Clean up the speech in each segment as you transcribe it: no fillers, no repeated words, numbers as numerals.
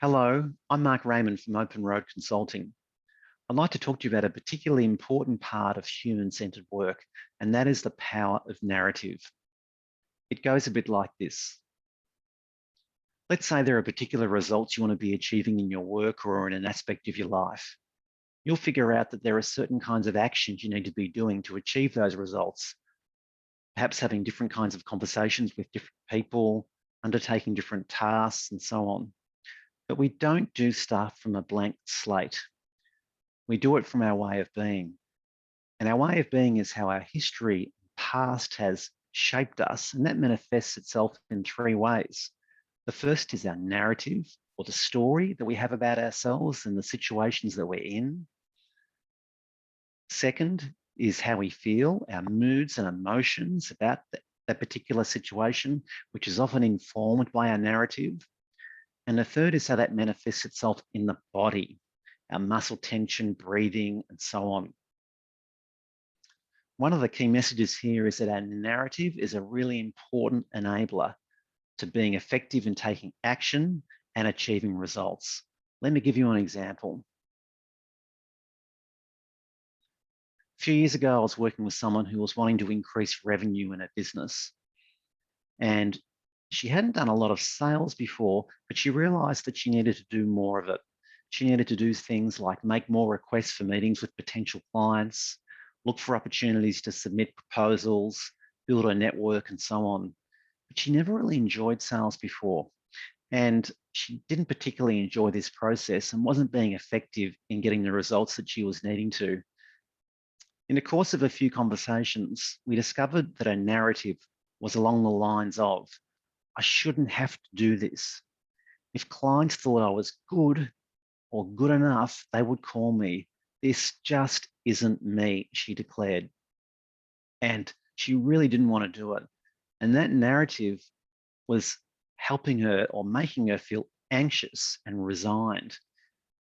Hello, I'm Mark Raymond from Open Road Consulting. I'd like to talk to you about a particularly important part of human-centered work, and that is the power of narrative. It goes a bit like this. Let's say there are particular results you want to be achieving in your work or in an aspect of your life. You'll figure out that there are certain kinds of actions you need to be doing to achieve those results, perhaps having different kinds of conversations with different people, undertaking different tasks, and so on. But we don't do stuff from a blank slate. We do it from our way of being. And our way of being is how our history, past has shaped us, and that manifests itself in three ways. The first is our narrative, or the story that we have about ourselves and the situations that we're in. Second is how we feel, our moods and emotions about that particular situation, which is often informed by our narrative. And the third is how that manifests itself in the body, our muscle tension, breathing, and so on. One of the key messages here is that our narrative is a really important enabler to being effective in taking action and achieving results. Let me give you an example. A few years ago, I was working with someone who was wanting to increase revenue in her business. And she hadn't done a lot of sales before, but she realized that she needed to do more of it. She needed to do things like make more requests for meetings with potential clients, look for opportunities to submit proposals, build a network, and so on. But she never really enjoyed sales before. And she didn't particularly enjoy this process and wasn't being effective in getting the results that she was needing to. In the course of a few conversations, we discovered that her narrative was along the lines of, I shouldn't have to do this. If clients thought I was good or good enough, they would call me. This just isn't me, she declared. And she really didn't want to do it. And that narrative was helping her or making her feel anxious and resigned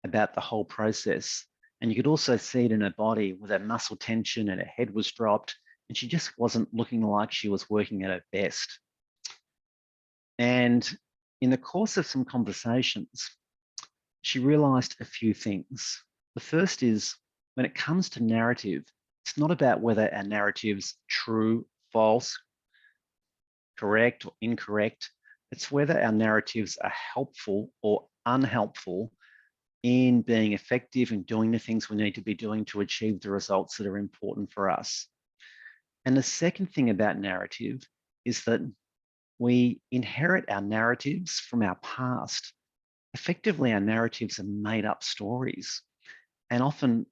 about the whole process. And you could also see it in her body with her muscle tension, and her head was dropped, and she just wasn't looking like she was working at her best. And in the course of some conversations, she realized a few things. The first is, when it comes to narrative, it's not about whether our narrative's true, false, correct, or incorrect. It's whether our narratives are helpful or unhelpful in being effective in doing the things we need to be doing to achieve the results that are important for us. And the second thing about narrative is that we inherit our narratives from our past. Effectively, our narratives are made up stories. And often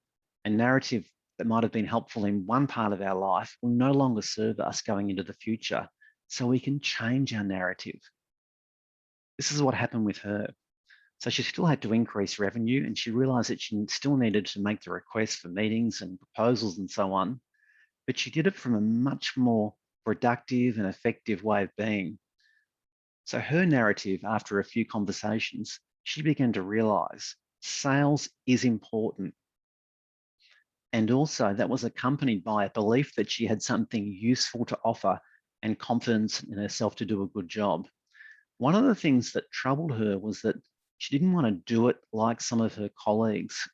a narrative that might have been helpful in one part of our life will no longer serve us going into the future. So we can change our narrative. This is what happened with her. So she still had to increase revenue, and she realized that she still needed to make the requests for meetings and proposals and so on, but she did it from a much more productive and effective way of being. So her narrative, after a few conversations, she began to realize sales is important. And also that was accompanied by a belief that she had something useful to offer and confidence in herself to do a good job. One of the things that troubled her was that she didn't want to do it like some of her colleagues.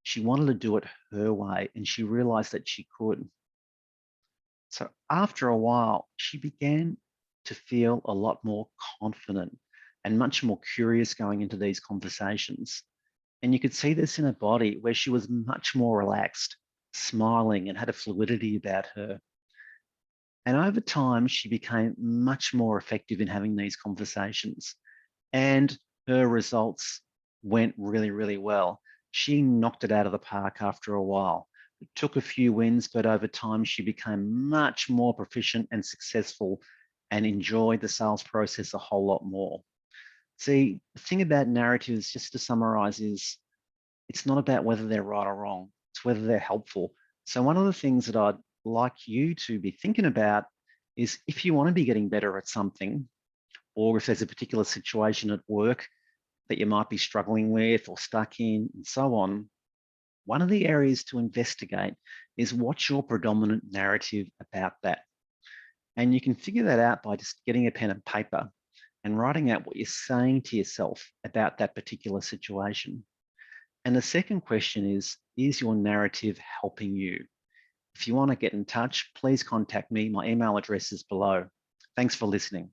She wanted to do it her way, and she realized that she could. So after a while, she began to feel a lot more confident and much more curious going into these conversations. And you could see this in her body, where she was much more relaxed, smiling, and had a fluidity about her. And over time, she became much more effective in having these conversations. And her results went really, really well. She knocked it out of the park after a while. It took a few wins, but over time, she became much more proficient and successful and enjoyed the sales process a whole lot more. See, the thing about narratives, just to summarize, is it's not about whether they're right or wrong. It's whether they're helpful. So one of the things that I'd like you to be thinking about is, if you want to be getting better at something, or if there's a particular situation at work that you might be struggling with or stuck in and so on, one of the areas to investigate is, what's your predominant narrative about that? And you can figure that out by just getting a pen and paper and writing out what you're saying to yourself about that particular situation. And the second question is your narrative helping you? If you want to get in touch, please contact me. My email address is below. Thanks for listening.